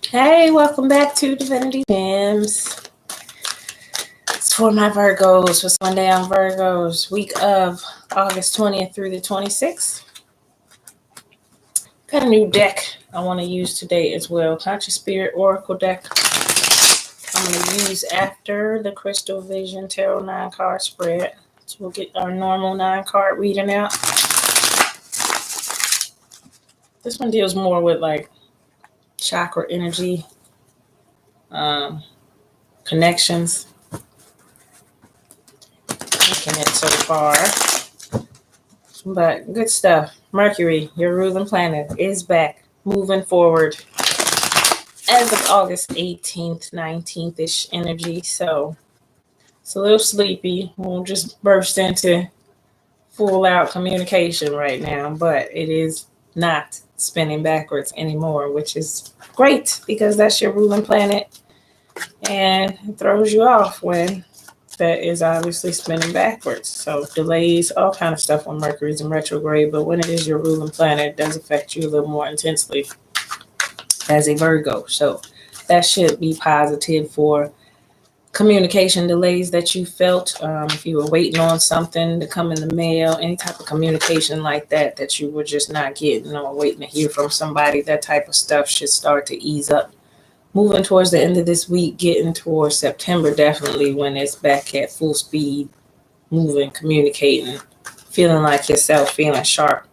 Hey, welcome back to Divinity Gems. It's for my Virgos. What's going down, Virgos? Week of August 20th through the 26th. Got a new deck I want to use today as well. Conscious Spirit Oracle deck. I'm going to use after the Crystal Vision Tarot 9-card spread. So we'll get our normal 9-card reading out. This one deals more with like chakra energy, connections. Looking at so far. But good stuff. Mercury, your ruling planet, is back, moving forward as of August 18th, 19th-ish energy. So it's a little sleepy. We'll just burst into full out communication right now, but it is not spinning backwards anymore, which is great because that's your ruling planet and it throws you off when that is obviously spinning backwards. So delays, all kind of stuff when Mercury's in retrograde, but when it is your ruling planet, it does affect you a little more intensely as a Virgo. So that should be positive for communication delays that you felt. If you were waiting on something to come in the mail, any type of communication like that that you were just not getting or waiting to hear from somebody, that type of stuff should start to ease up. Moving towards the end of this week, getting towards September, definitely when it's back at full speed, moving, communicating, feeling like yourself, feeling sharp.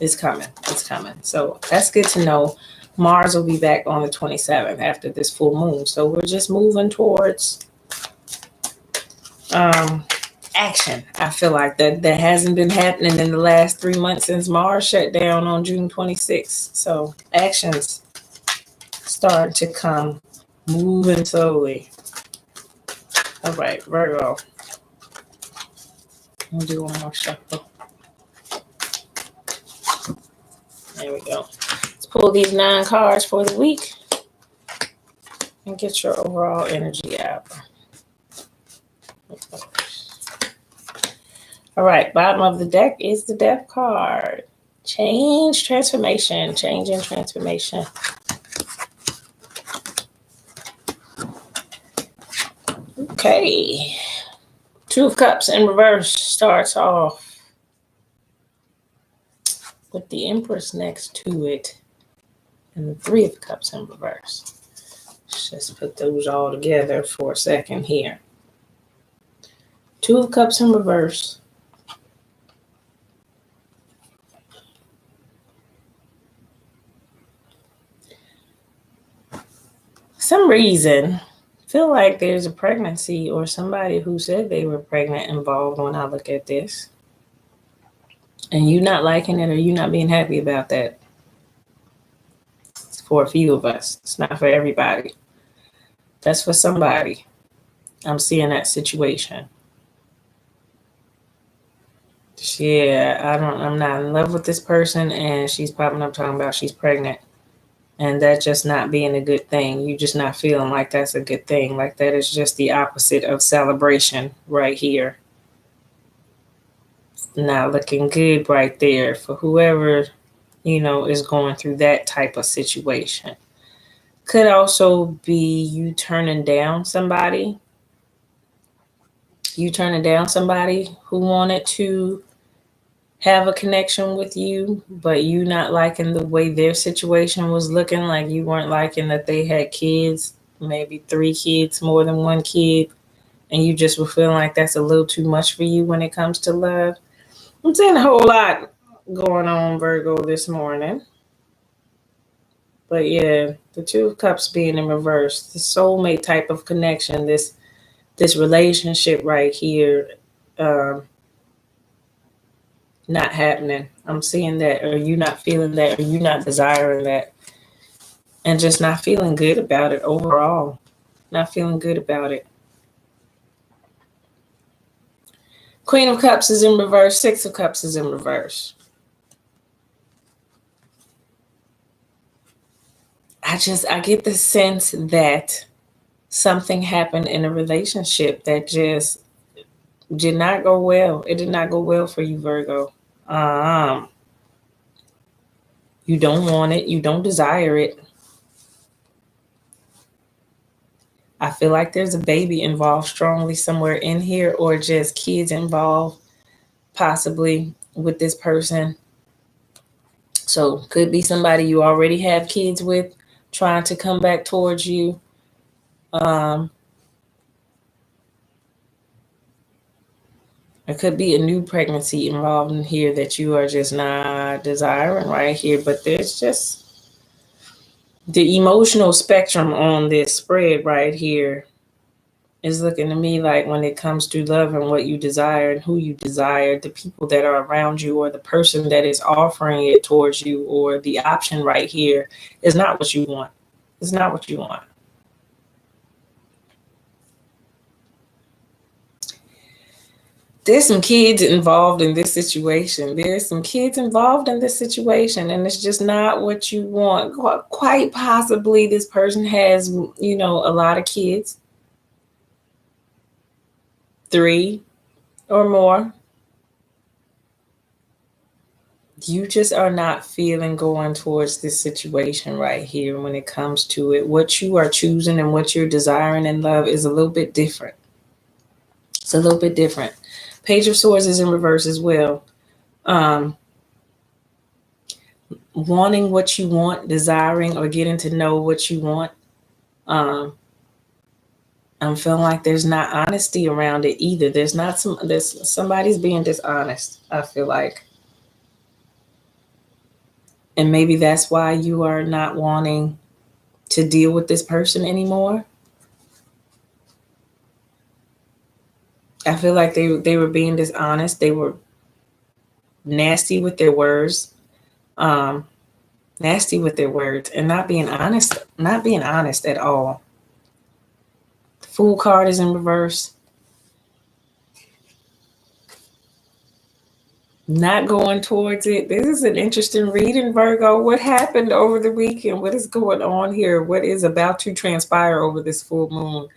It's coming. It's coming. So that's good to know. Mars will be back on the 27th after this full moon. So we're just moving towards action. I feel like that hasn't been happening in the last 3 months since Mars shut down on June 26th. So actions start to come, moving slowly. All right, Virgo. We'll do one more shuffle. There we go. Let's pull these 9 cards for the week and get your overall energy out. All right, bottom of the deck is the Death card. Change, transformation, change and transformation. Okay. 2 of Cups in reverse starts off with the Empress next to it and the 3 of Cups in reverse. Let's just put those all together for a second here. 2 of Cups in reverse. Some reason, feel like there's a pregnancy or somebody who said they were pregnant involved when I look at this. And you not liking it or you not being happy about that. It's for a few of us. It's not for everybody. That's for somebody. I'm seeing that situation. Yeah, I'm not in love with this person and she's popping up talking about she's pregnant. And that just not being a good thing. You just not feeling like that's a good thing. Like that is just the opposite of celebration right here. Not looking good right there for whoever, is going through that type of situation. Could also be you turning down somebody. You turning down somebody who wanted to have a connection with you, but you not liking the way their situation was looking, like you weren't liking that they had kids, maybe 3 kids, more than 1 kid, and you just were feeling like that's a little too much for you when it comes to love. I'm seeing a whole lot going on, Virgo, this morning. But yeah, the 2 of Cups being in reverse, the soulmate type of connection, this relationship right here, not happening. I'm seeing that, or you not feeling that, or you not desiring that, and just not feeling good about it overall. Not feeling good about it. Queen of Cups is in reverse. 6 of Cups is in reverse. I get the sense that something happened in a relationship that just did not go well. It did not go well for you, Virgo. You don't want it. You don't desire it. I feel like there's a baby involved strongly somewhere in here, or just kids involved possibly with this person. So could be somebody you already have kids with trying to come back towards you. It could be a new pregnancy involved in here that you are just not desiring right here. But there's just the emotional spectrum on this spread right here is looking to me like when it comes to love and what you desire and who you desire, the people that are around you or the person that is offering it towards you or the option right here is not what you want. It's not what you want. There's some kids involved in this situation. There's some kids involved in this situation, and it's just not what you want. Quite possibly this person has, a lot of kids, 3 or more. You just are not feeling going towards this situation right here when it comes to it. What you are choosing and what you're desiring in love is a little bit different. It's a little bit different. Page of Swords is in reverse as well. Wanting what you want, desiring or getting to know what you want. I'm feeling like there's not honesty around it either. There's somebody's being dishonest, I feel like. And maybe that's why you are not wanting to deal with this person anymore. I feel like they were being dishonest. They were nasty with their words. Nasty with their words and not being honest at all. Fool card is in reverse. Not going towards it. This is an interesting reading, Virgo. What happened over the weekend? What is going on here? What is about to transpire over this full moon?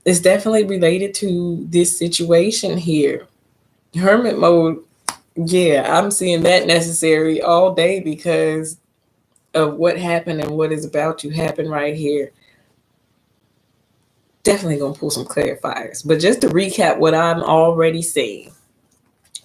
It's definitely related to this situation here. Hermit mode. Yeah, I'm seeing that necessary all day because of what happened and what is about to happen right here. Definitely going to pull some clarifiers. But just to recap what I'm already seeing.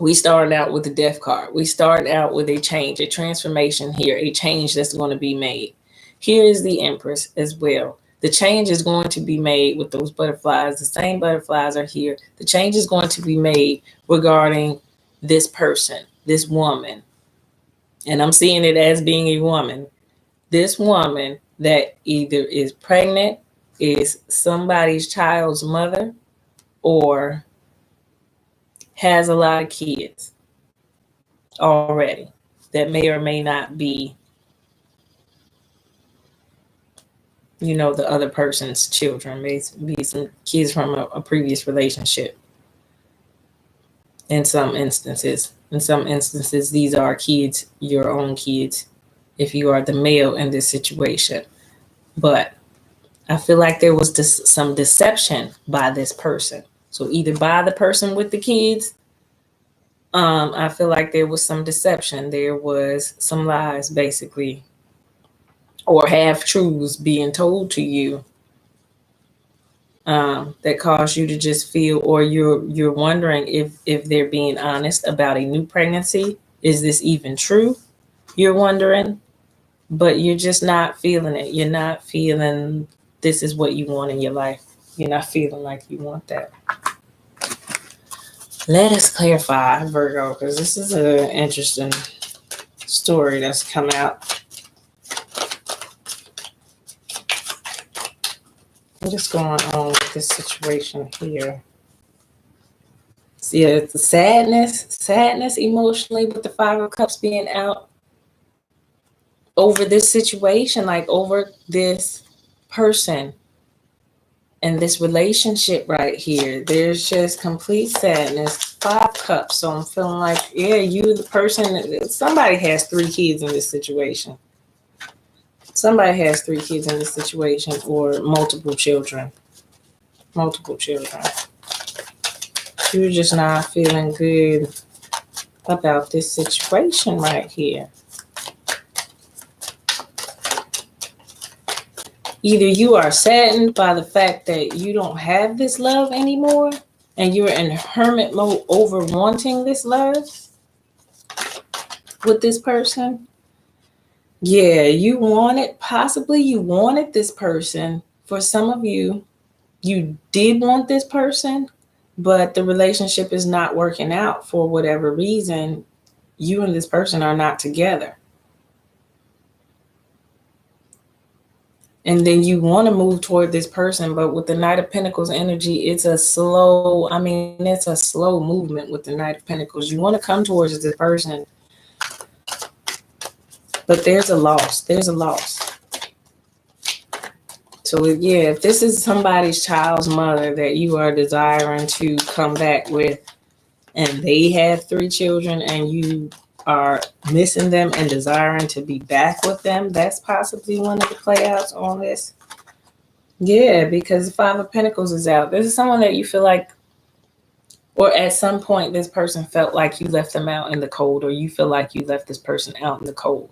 We started out with the Death card. We started out with a change, a transformation here, a change that's going to be made. Here is the Empress as well. The change is going to be made with those butterflies. The same butterflies are here. The change is going to be made regarding this person, this woman. And I'm seeing it as being a woman. This woman that either is pregnant, is somebody's child's mother, or has a lot of kids already that may or may not be, the other person's children, may be some kids from a previous relationship. In some instances, these are kids, your own kids, if you are the male in this situation. But I feel like there was some deception by this person. So either by the person with the kids, I feel like there was some deception. There was some lies, basically, or half truths being told to you that cause you to just feel, or you're wondering if they're being honest about a new pregnancy. Is this even true? You're wondering, but you're just not feeling it. You're not feeling this is what you want in your life. You're not feeling like you want that. Let us clarify, Virgo, because this is an interesting story that's come out. What is going on with this situation here? See, it's the sadness emotionally with the 5 of Cups being out over this situation, like over this person and this relationship right here. There's just complete sadness. 5 Cups. So I'm feeling like, yeah, you, the person, somebody has 3 kids in this situation. Somebody has 3 kids in this situation, or multiple children. You're just not feeling good about this situation right here. Either you are saddened by the fact that you don't have this love anymore and you're in hermit mode over wanting this love with this person. Yeah, possibly you wanted this person. For some of you, you did want this person, but the relationship is not working out for whatever reason. You and this person are not together. And then you want to move toward this person, but with the Knight of Pentacles energy, it's a slow movement with the Knight of Pentacles. You want to come towards this person, but there's a loss. So yeah, if this is somebody's child's mother that you are desiring to come back with, and they have 3 children and you are missing them and desiring to be back with them, that's possibly one of the playouts on this. Yeah, because the 5 of Pentacles is out. This is someone that you feel like, or at some point this person felt like you left them out in the cold, or you feel like you left this person out in the cold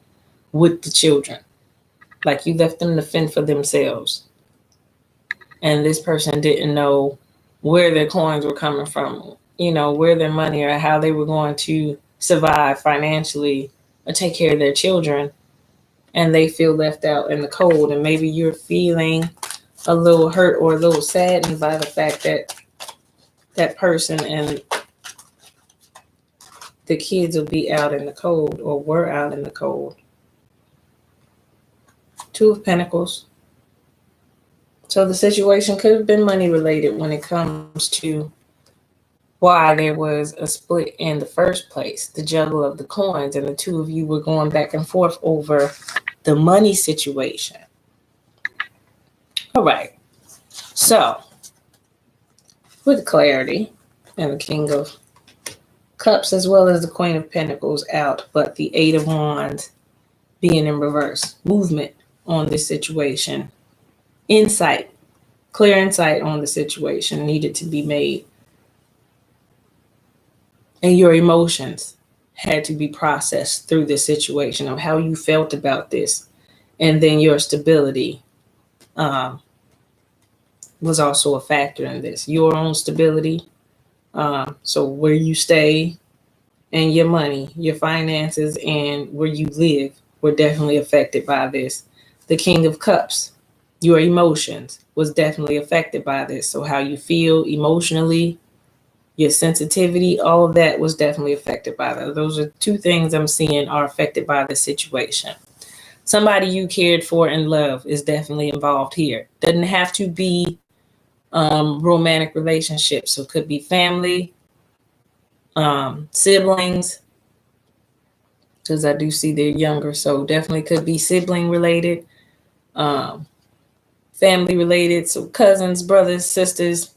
with the children. Like you left them to fend for themselves. And this person didn't know where their coins were coming from, where their money or how they were going to survive financially or take care of their children. And they feel left out in the cold. And maybe you're feeling a little hurt or a little saddened by the fact that that person and the kids will be out in the cold or were out in the cold. 2 of Pentacles. So the situation could have been money related when it comes to why there was a split in the first place, the juggle of the coins, and the 2 of you were going back and forth over the money situation. All right. So with clarity and the King of Cups as well as the Queen of Pentacles out, but the 8 of Wands being in reverse. Movement on this situation. Insight, clear insight on the situation needed to be made. And your emotions had to be processed through this situation of how you felt about this. And then your stability was also a factor in this. Your own stability. So where you stay and your money, your finances, and where you live were definitely affected by this. The King of Cups, your emotions was definitely affected by this. So how you feel emotionally, your sensitivity, all of that was definitely affected by that. Those are 2 things I'm seeing are affected by the situation. Somebody you cared for and love is definitely involved here. Doesn't have to be romantic relationships. So it could be family, siblings, because I do see they're younger. So definitely could be sibling related, family related. So cousins, brothers, sisters,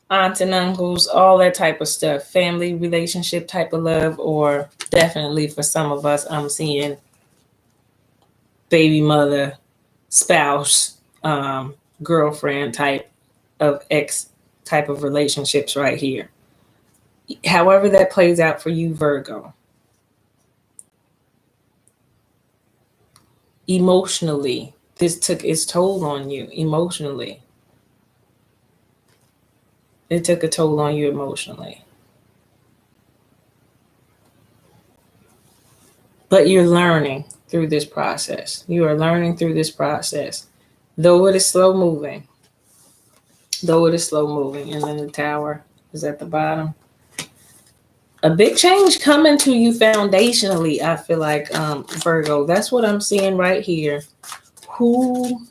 aunts and uncles, all that type of stuff. Family relationship type of love, or definitely for some of us, I'm seeing baby mother, spouse, girlfriend type of ex type of relationships right here. However that plays out for you, Virgo. Emotionally, this took its toll on you emotionally. It took a toll on you emotionally. But you're learning through this process. You are learning through this process. Though it is slow moving. And then the Tower is at the bottom. A big change coming to you foundationally, I feel like, Virgo. That's what I'm seeing right here. Who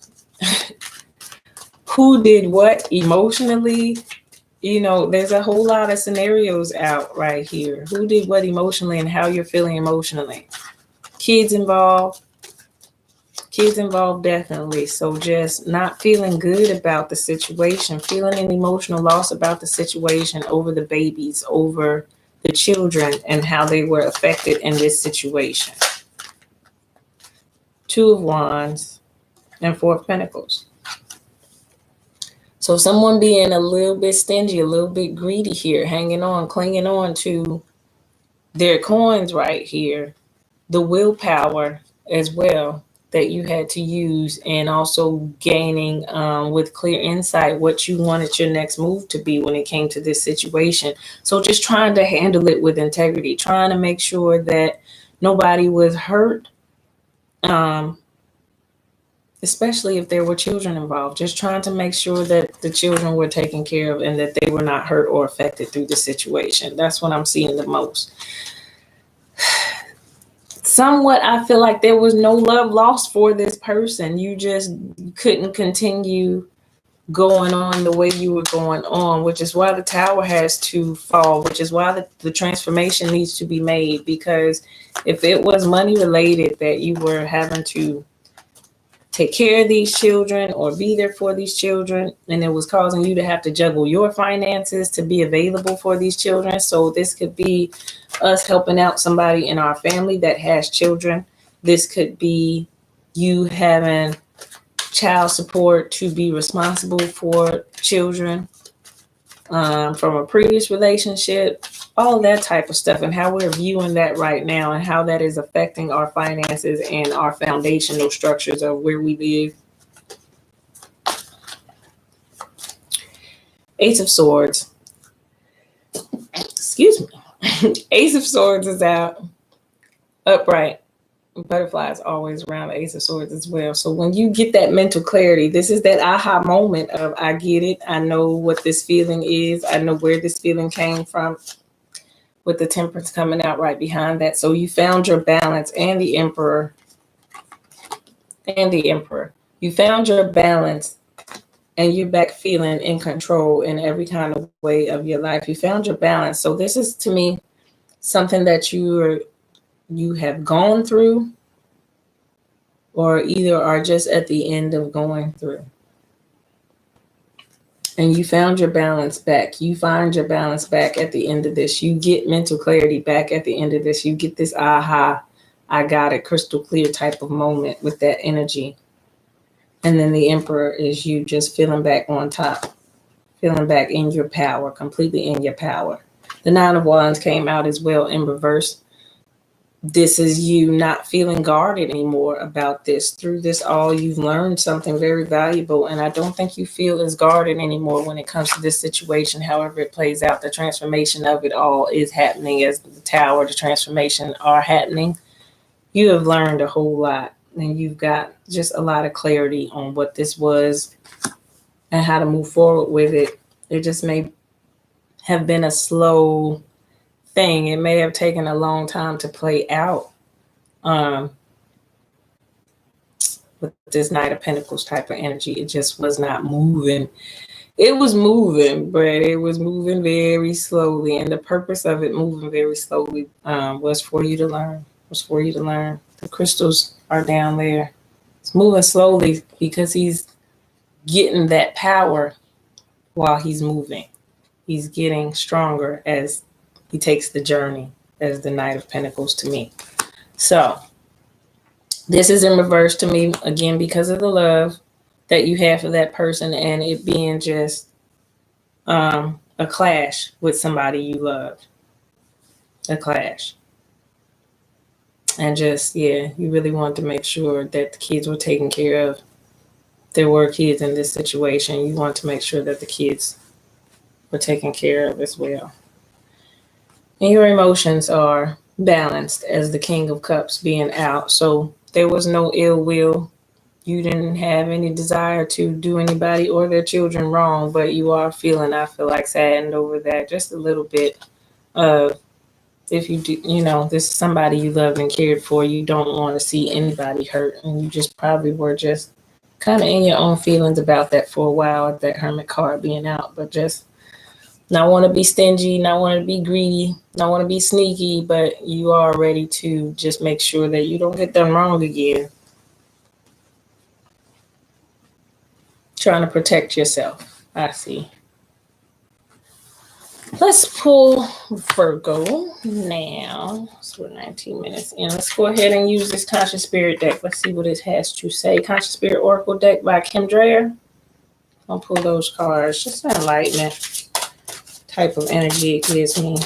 did what emotionally? There's a whole lot of scenarios out right here. Who did what emotionally and how you're feeling emotionally. Kids involved definitely. So just not feeling good about the situation, feeling an emotional loss about the situation over the babies, over the children and how they were affected in this situation. 2 of Wands and 4 of Pentacles. So someone being a little bit stingy, a little bit greedy here, hanging on, clinging on to their coins right here. The willpower as well. that you had to use, and also gaining with clear insight what you wanted your next move to be when it came to this situation. So just trying to handle it with integrity, trying to make sure that nobody was hurt, especially if there were children involved, just trying to make sure that the children were taken care of and that they were not hurt or affected through the situation. That's what I'm seeing the most. Somewhat, I feel like there was no love lost for this person. You just couldn't continue going on the way you were going on, which is why the tower has to fall, which is why the transformation needs to be made. Because if it was money related that you were having to take care of these children or be there for these children, and it was causing you to have to juggle your finances to be available for these children. So this could be us helping out somebody in our family that has children. This could be you having child support to be responsible for children from a previous relationship, all that type of stuff, and how we're viewing that right now and how that is affecting our finances and our foundational structures of where we live. Ace of Swords. Excuse me. Ace of Swords is out, upright. Butterflies always around the Ace of Swords as well. So when you get that mental clarity, this is that aha moment of, I get it. I know what this feeling is. I know where this feeling came from, with the Temperance coming out right behind that. So you found your balance, and the Emperor. You found your balance, and you're back feeling in control in every kind of way of your life. You found your balance. So this is, to me, something that you have gone through, or either are just at the end of going through. And you found your balance back. You find your balance back at the end of this. You get mental clarity back at the end of this. You get this aha, I got it, crystal clear type of moment with that energy. And then the Emperor is you just feeling back on top, feeling back in your power, completely in your power. The Nine of Wands came out as well in reverse. This is you not feeling guarded anymore about this. Through this all, you've learned something very valuable, and I don't think you feel as guarded anymore when it comes to this situation. However it plays out, the transformation of it all is happening as the Tower, the transformation are happening. You have learned a whole lot, and you've got just a lot of clarity on what this was and how to move forward with it. It just may have been a slow thing. It may have taken a long time to play out with this Knight of Pentacles type of energy. It just was not moving. It was moving, but it was moving very slowly. And the purpose of it moving very slowly was for you to learn. The crystals are down there. It's moving slowly because he's getting that power while he's moving. He's getting stronger as he takes the journey as the Knight of Pentacles to me. So this is in reverse to me, again, because of the love that you have for that person, and it being just a clash with somebody you love. A clash. And just, yeah, you really want to make sure that the kids were taken care of. There were kids in this situation. You want to make sure that the kids were taken care of as well. And your emotions are balanced as the King of Cups being out. So there was no ill will. You didn't have any desire to do anybody or their children wrong, but you are feeling, I feel like, saddened over that just a little bit. If you do, this is somebody you loved and cared for. You don't want to see anybody hurt. And you just probably were just kind of in your own feelings about that for a while, at that Hermit card being out, but just not want to be stingy, not want to be greedy, not want to be sneaky, but you are ready to just make sure that you don't get done wrong again. Trying to protect yourself, I see. Let's pull Virgo now. So we're 19 minutes in. Let's go ahead and use this Conscious Spirit deck. Let's see what it has to say. Conscious Spirit Oracle deck by Kim Dreyer. I'll pull those cards. Just enlightenment type of energy it gives me.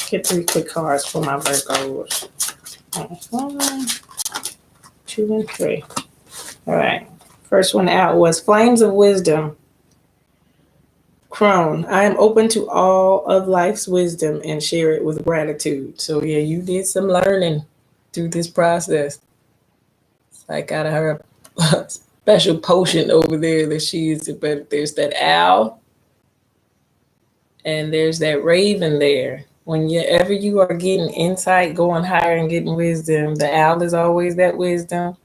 Get 3 quick cards for my Virgos. 2 and 3. All right. First one out was Flames of Wisdom. Crone, I am open to all of life's wisdom and share it with gratitude. So yeah, you did some learning through this process. I got her a special potion over there that she uses, but there's that owl and there's that raven there. Whenever you are getting insight, going higher and getting wisdom, the owl is always that wisdom.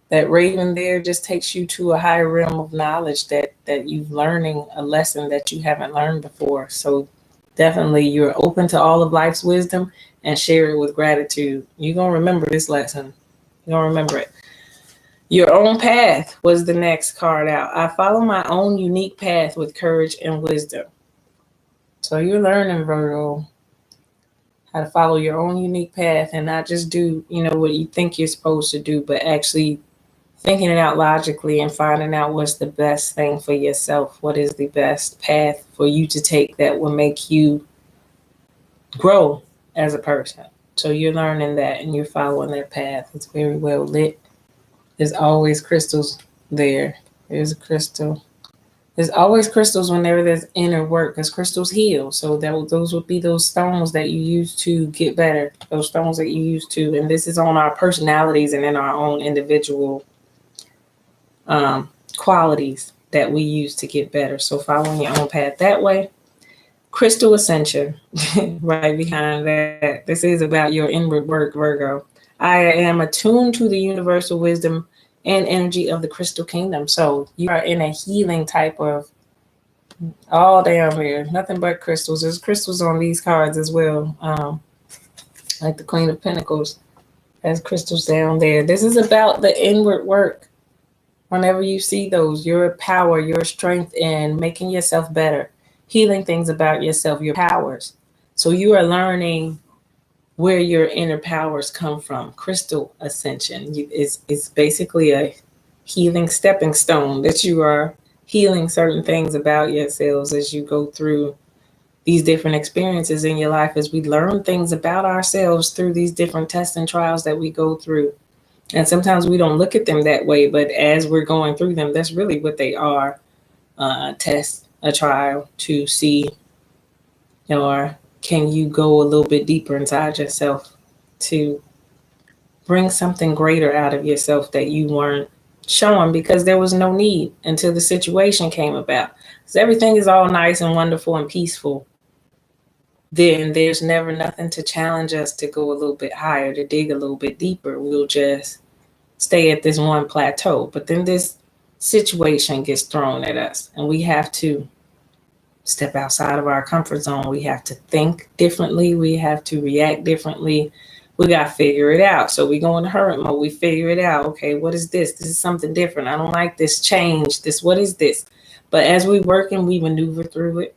That raven there just takes you to a higher realm of knowledge that you've learning a lesson that you haven't learned before. So definitely you're open to all of life's wisdom and share it with gratitude. You're going to remember this lesson. You're going to remember it. Your own path was the next card out. I follow my own unique path with courage and wisdom. So you're learning, Virgo, how to follow your own unique path and not just do, what you think you're supposed to do, but actually thinking it out logically and finding out what's the best thing for yourself. What is the best path for you to take that will make you grow as a person? So you're learning that and you're following that path. It's very well lit. There's always crystals there. There's a crystal. There's always crystals whenever there's inner work, because crystals heal. So those would be those stones that you use to get better. Those stones that you use to, and this is on our personalities and in our own individual qualities that we use to get better. So following your own path that way. Crystal Ascension, right behind that. This is about your inward work, Virgo. I am attuned to the universal wisdom and energy of the crystal kingdom. So you are in a healing type of, all down here, nothing but crystals. There's crystals on these cards as well. Like the Queen of Pentacles has crystals down there. This is about the inward work. Whenever you see those, your power, your strength in making yourself better, healing things about yourself, your powers. So you are learning where your inner powers come from. Crystal Ascension is basically a healing stepping stone that you are healing certain things about yourselves as you go through these different experiences in your life, as we learn things about ourselves through these different tests and trials that we go through. And sometimes we don't look at them that way, but as we're going through them, that's really what they are. A test, a trial to see, or can you go a little bit deeper inside yourself to bring something greater out of yourself that you weren't showing because there was no need until the situation came about. Because everything is all nice and wonderful and peaceful. Then there's never nothing to challenge us to go a little bit higher, to dig a little bit deeper. We'll just stay at this one plateau. But then this situation gets thrown at us and we have to step outside of our comfort zone. We have to think differently. We have to react differently. We got to figure it out. So we go into hermit mode. We figure it out. Okay, what is this? This is something different. I don't like this change. What is this? But as we work and we maneuver through it,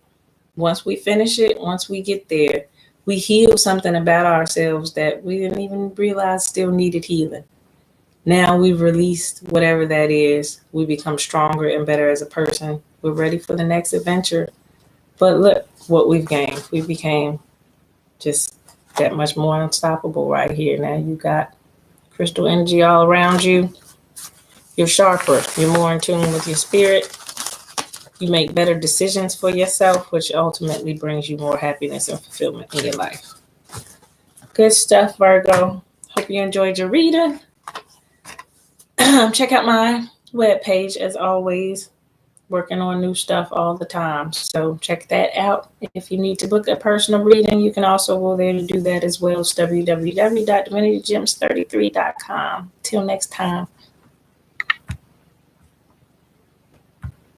once we finish it, once we get there, we heal something about ourselves that we didn't even realize still needed healing. Now we've released whatever that is. We become stronger and better as a person. We're ready for the next adventure. But look what we've gained. We became just that much more unstoppable right here. Now you got crystal energy all around you. You're sharper. You're more in tune with your spirit. You make better decisions for yourself, which ultimately brings you more happiness and fulfillment in your life. Good stuff, Virgo. Hope you enjoyed your reading. Check out my webpage as always. Working on new stuff all the time. So check that out. If you need to book a personal reading, you can also go there to do that as well. It's www.divinitygems33.com. Till next time.